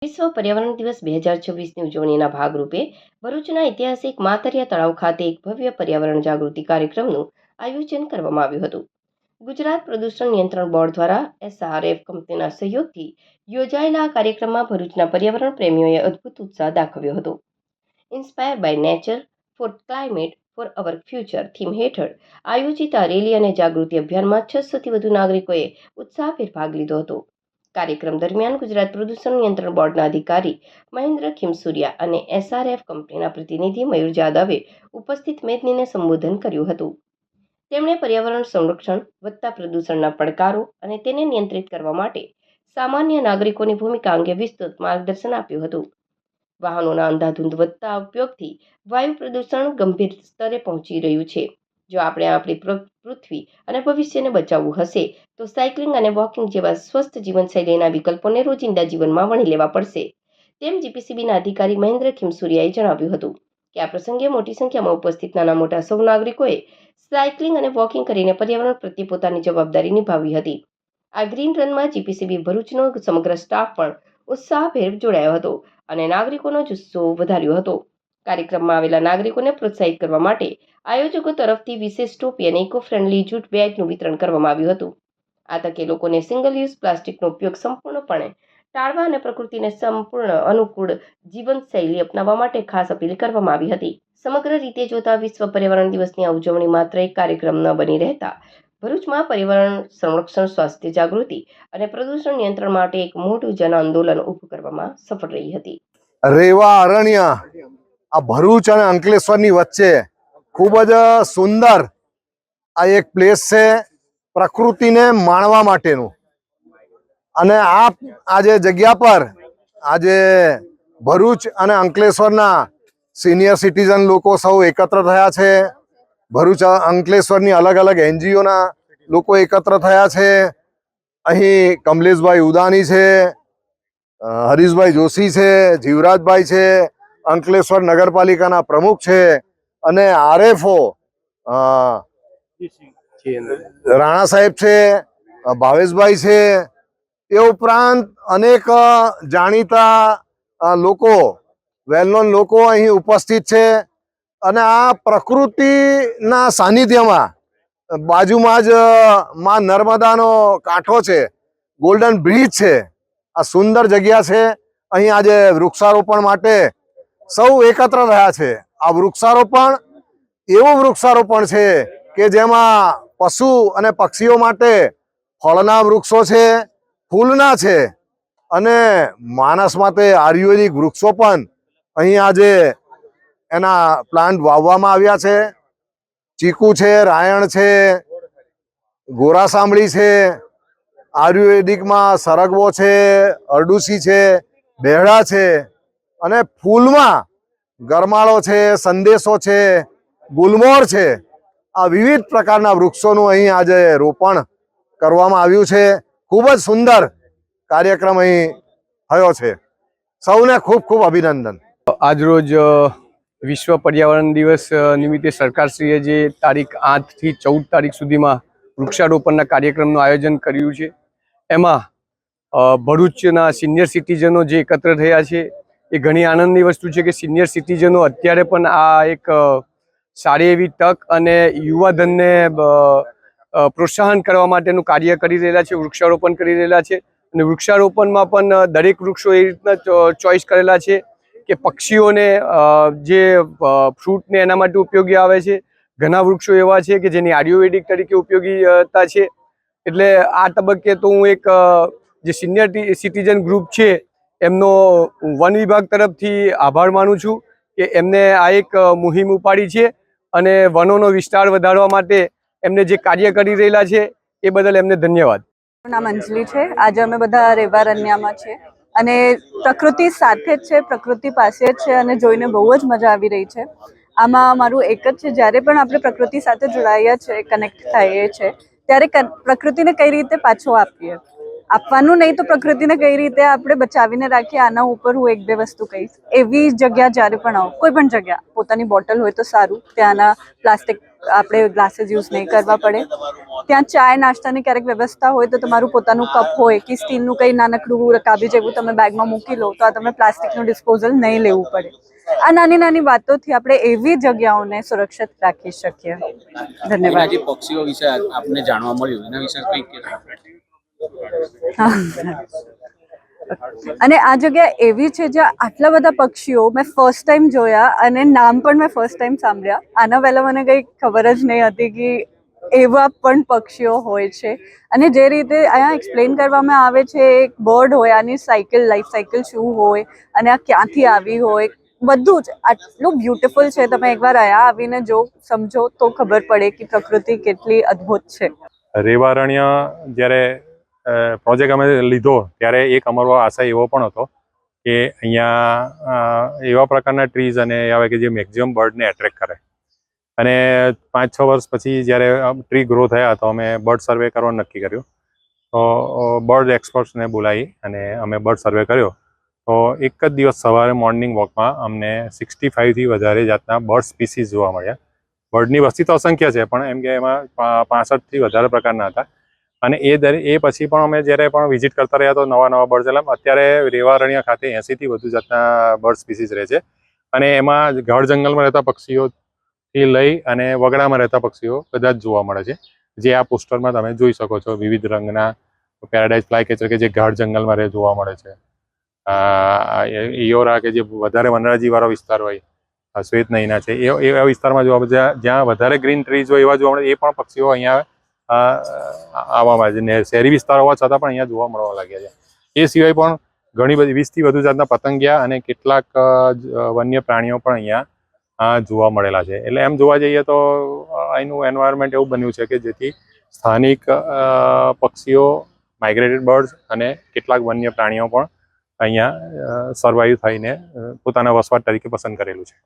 વિશ્વ પર્યાવરણ દિવસ 2026ની ઉજવણીના ભાગરૂપે ભરૂચના ઐતિહાસિક માતરિયા તળાવ ખાતે એક ભવ્ય પર્યાવરણ જાગૃતિ કાર્યક્રમનું આયોજન કરવામાં આવ્યું હતું. ગુજરાત પ્રદૂષણ નિયંત્રણ બોર્ડ દ્વારા SRF કંપનીના સહયોગથી યોજાયેલા આ કાર્યક્રમમાં ભરૂચના પર્યાવરણ પ્રેમીઓએ અદ્ભુત ઉત્સાહ દાખવ્યો હતો. Inspire by nature for climate for our future theme હેઠળ આયોજિત આ રેલી અને જાગૃતિ અભિયાનમાં 600થી વધુ નાગરિકોએ ઉત્સાહભેર ભાગ લીધો હતો. કાર્યક્રમ દરમિયાન ગુજરાત પ્રદૂષણ નિયંત્રણ બોર્ડના અધિકારી મહેન્દ્ર ખીમસુરિયા અને SRF કંપનીના પ્રતિનિધિ મયુર જાદવે ઉપસ્થિત મેદનીને સંબોધન કર્યું હતું. તેમણે પર્યાવરણ સંરક્ષણ, વધતા પ્રદૂષણના પડકારો અને તેને નિયંત્રિત કરવા માટે સામાન્ય નાગરિકોની ભૂમિકા અંગે વિસ્તૃત માર્ગદર્શન આપ્યું હતું. વાહનોના અંધાધૂંધ વધતા ઉપયોગથી વાયુ પ્રદૂષણ ગંભીર સ્તરે પહોંચી રહ્યું છે. જો આપણે આપણી પૃથ્વી અને ભવિષ્યને બચાવવું હશે તો સાયકલિંગ અને વોકિંગ જેવા સ્વસ્થ જીવનશૈલીના વિકલ્પોને રોજિંદા જીવનમાં વણી લેવા પડશે, તેમ GPCBના અધિકારી મહેન્દ્ર ખીમસુરિયાએ જણાવ્યું હતું કે આ પ્રસંગે મોટી સંખ્યામાં ઉપસ્થિત નાના મોટા સૌ નાગરિકોએ સાયકલિંગ અને વોકિંગ કરીને પર્યાવરણ પ્રત્યે પોતાની જવાબદારી નિભાવી હતી. આ ગ્રીન રનમાં GPCB ભરૂચનો સમગ્ર સ્ટાફ પણ ઉત્સાહભેર જોડાયો હતો અને નાગરિકોનો જુસ્સો વધાર્યો હતો. કાર્યક્રમમાં આવેલા નાગરિકોને પ્રોત્સાહિત કરવા માટે આયોજકો તરફથી વિશેષ ટોપી અને ઇકો ફ્રેન્ડલી જૂટ બેગનું વિતરણ કરવામાં આવ્યું હતું. આ તકે લોકોને સિંગલ યુઝ પ્લાસ્ટિકનો ઉપયોગ સંપૂર્ણપણે ટાળવા અને પ્રકૃતિને સંપૂર્ણ અનુકૂળ જીવનશૈલી અપનાવવા માટે ખાસ અપીલ કરવામાં આવી હતી. સમગ્ર રીતે જોતા વિશ્વ પર્યાવરણ દિવસની આ ઉજવણી માત્ર એક કાર્યક્રમ ન બની રહેતા ભરૂચમાં પર્યાવરણ સંરક્ષણ, સ્વાસ્થ્ય જાગૃતિ અને પ્રદૂષણ નિયંત્રણ માટે એક મોટું જન આંદોલન ઊભું કરવામાં સફળ રહી હતી. રેવા અરણ્ય આ ભરૂચ અને અંકલેશ્વરની વચ્ચે ખૂબ જ સુંદર આ એક પ્લેસ છે પ્રકૃતિને માણવા માટેનું. અને આજે જગ્યા પર આજે ભરૂચ અને અંકલેશ્વરના સિનિયર સિટીઝન લોકો સૌ એકત્ર થયા છે. ભરૂચ અંકલેશ્વરની અલગ અલગ NGOના લોકો એકત્ર થયા છે. અહીં કમલેશભાઈ ઉદાની છે, હરીશભાઈ જોશી છે, જીવરાજભાઈ છે, અંકલેશ્વર નગરપાલિકાના પ્રમુખ છે અને RFO રાણા સાહેબ છે, ભાવેશભાઈ છે. એ ઉપરાંત અનેક જાણીતા લોકો, વેલનોન લોકો અહીં ઉપસ્થિત છે. અને આ પ્રકૃતિના સાનિધ્યમાં બાજુમાં જ માં નર્મદાનો કાંઠો છે, ગોલ્ડન બ્રિજ છે. આ સુંદર જગ્યા છે. અહીં આજે વૃક્ષારોપણ માટે સૌ એકત્ર થયા છે. આ વૃક્ષારોપણ એવું વૃક્ષારોપણ છે કે જેમાં પશુ અને પક્ષીઓ માટે ફળના વૃક્ષો છે, ફૂલના છે અને માણસ માટે આયુર્વેદિક વૃક્ષો પણ અહીં આજે એના પ્લાન્ટ વાવવામાં આવ્યા છે. ચીકુ છે, રાયણ છે, ગોરાસાંબળી છે, આયુર્વેદિકમાં સરગવો છે, અરડુસી છે, બેહડા છે અને ફૂલમાં ગરમાળો છે, સંદેશો છે, ગુલમોહર છે. આ વિવિધ પ્રકારના વૃક્ષોનું અહીં આજે રોપણ કરવામાં આવ્યું છે. ખૂબ જ સુંદર કાર્યક્રમ અહીં થયો છે. સૌને ખૂબ ખૂબ અભિનંદન. આજરોજ વિશ્વ પર્યાવરણ દિવસ નિમિત્તે સરકારશ્રીએ જે તારીખ 8 થી 14 તારીખ સુધીમાં વૃક્ષારોપણના કાર્યક્રમનું આયોજન કર્યું છે, એમાં ભરૂચના સિનિયર સિટીઝનો જે એકત્ર થયા છે એ ઘણી આનંદની વસ્તુ છે કે સિનિયર સિટીઝનો અત્યારે પણ આ એક સારી એવી તક અને યુવાધનને પ્રોત્સાહન કરવા માટેનું કાર્ય કરી રહેલા છે, વૃક્ષારોપણ કરી રહેલા છે. અને વૃક્ષારોપણમાં પણ દરેક વૃક્ષો એ રીતના ચોઈસ કરેલા છે કે પક્ષીઓને જે ફ્રૂટને એના માટે ઉપયોગી આવે છે. ઘણા વૃક્ષો એવા છે કે જેની આયુર્વેદિક તરીકે ઉપયોગીતા છે. એટલે આ તબક્કે તો હું એક જે સિનિયર સિટીઝન ગ્રુપ છે એમનો વન વિભાગ તરફથી આભાર માનું છું કે એમને આ એક મુહિમ ઉપાડી છે અને વનોનો વિસ્તાર વધારવા માટે એમને જે કાર્ય કરી રહેલા છે એ બદલ એમને ધન્યવાદ. મારું નામ અંજલિ છે. આજે અમે બધા રેવા રણ્યામાં છે અને પ્રકૃતિ સાથે જ છે, પ્રકૃતિ પાસે જ છે અને જોઈને બહુ જ મજા આવી રહી છે. આમાં મારું એક જ છે, જ્યારે પણ આપણે પ્રકૃતિ સાથે જોડાયા છે, કનેક્ટ થઈએ છે, ત્યારે પ્રકૃતિને કઈ રીતે પાછો આપીએ. આપવાનું નહીં તો પ્રકૃતિને કઈ રીતે આપણે બચાવીને રાખીએ, આના ઉપર હું એક બે વસ્તુ કહીશ. એવી જગ્યા જ્યારે પણ આવો, કોઈ પણ જગ્યા, પોતાની બોટલ હોય તો સારું, ત્યાંના પ્લાસ્ટિક આપણે ગ્લાસીસ યુઝ નહીં કરવા પડે. ત્યાં ચાય નાસ્તાની ક્યારેક વ્યવસ્થા હોય તો તમારું પોતાનું કપ હોય કે સ્ટીલનું કંઈ નાનકડું રકાબી જેવું તમે બેગમાં મૂકી લો તો આ તમે પ્લાસ્ટિકનું ડિસ્પોઝલ નહીં લેવું પડે. આ નાની નાની વાતોથી આપણે એવી જગ્યાઓને સુરક્ષિત રાખી શકીએ. ધન્યવાદ. જે પક્ષીઓ વિશે આપને જાણવા મળ્યું એના વિશે કંઈક અને આ જગ્યા એવી છે જ્યાં આટલા બધા પક્ષીઓ મેં ફર્સ્ટ ટાઈમ જોયા અને નામ પણ મેં ફર્સ્ટ ટાઈમ સાંભળ્યા. આના પહેલાં મને કંઈ ખબર જ નહીં હતી કે એવા પણ પક્ષીઓ હોય છે. અને જે રીતે અહીંયા એક્સપ્લેન કરવામાં આવે છે, એક બર્ડ હોય, આની સાયકલ, લાઈફ સાયકલ શું હોય અને આ ક્યાંથી આવી હોય, બધું જ આટલું બ્યુટિફુલ છે. તમે એકવાર અહીંયા આવીને જો સમજો તો ખબર પડે કે પ્રકૃતિ કેટલી અદ્ભુત છે. રેવારણ્ય જ્યારે પ્રોજેક્ટ અમે લીધો ત્યારે એક અમારો આશય એવો પણ હતો કે અહીંયા એવા પ્રકારના ટ્રીઝ અને આવે કે જે મેક્ઝિમમ બર્ડને એટ્રેક્ટ કરે. અને 5-6 વર્ષ પછી જ્યારે ટ્રી ગ્રો થયા તો અમે બર્ડ સર્વે કરવાનું નક્કી કર્યું. તો બર્ડ એક્સપર્ટ્સને બોલાવી અને અમે બર્ડ સર્વે કર્યો. તો એક જ દિવસ સવારે મોર્નિંગ વોકમાં અમને 65થી વધારે જાતના બર્ડ સ્પીસીસ જોવા મળ્યા. બર્ડની વસ્તી તો અસંખ્ય છે, પણ એમ કે એમાં 65થી વધારે પ્રકારના હતા. અને એ પછી પણ અમે જ્યારે પણ વિઝિટ કરતા રહ્યા તો નવા બર્ડ્સ, એટલે અત્યારે રેવારણ્ય ખાતે 80થી વધુ જાતના બર્ડ સ્પીસીસ રહે છે. અને એમાં ગાઢ જંગલમાં રહેતા પક્ષીઓથી લઈ અને વગડામાં રહેતા પક્ષીઓ બધા જ જોવા મળે છે, જે આ પોસ્ટરમાં તમે જોઈ શકો છો. વિવિધ રંગના પેરાડાઇઝ ફ્લાયકેચર કે જે ગાઢ જંગલમાં જોવા મળે છે, ઇયોરા કે જે વધારે વનરાજીવાળો વિસ્તાર હોય, શ્વેત નયના છે, એવા વિસ્તારમાં જોવા મળે. જ્યાં વધારે ગ્રીન ટ્રીઝ હોય એવા જોવા મળે. એ પણ પક્ષીઓ અહીંયા આવવામાં છે. શહેરી વિસ્તાર હોવા છતાં પણ અહીંયા જોવા મળવા લાગ્યા છે. એ સિવાય પણ ઘણી બધી 20થી વધુ જાતના પતંગિયા અને કેટલાક વન્ય પ્રાણીઓ પણ અહીંયા જોવા મળેલા છે. એટલે એમ જોવા જઈએ તો અહીંનું એન્વાયરમેન્ટ એવું બન્યું છે કે જેથી સ્થાનિક પક્ષીઓ, માઇગ્રેટેડ બર્ડ્સ અને કેટલાક વન્ય પ્રાણીઓ પણ અહીંયા સર્વાઈવ થઈને પોતાના વસવાટ તરીકે પસંદ કરેલું છે.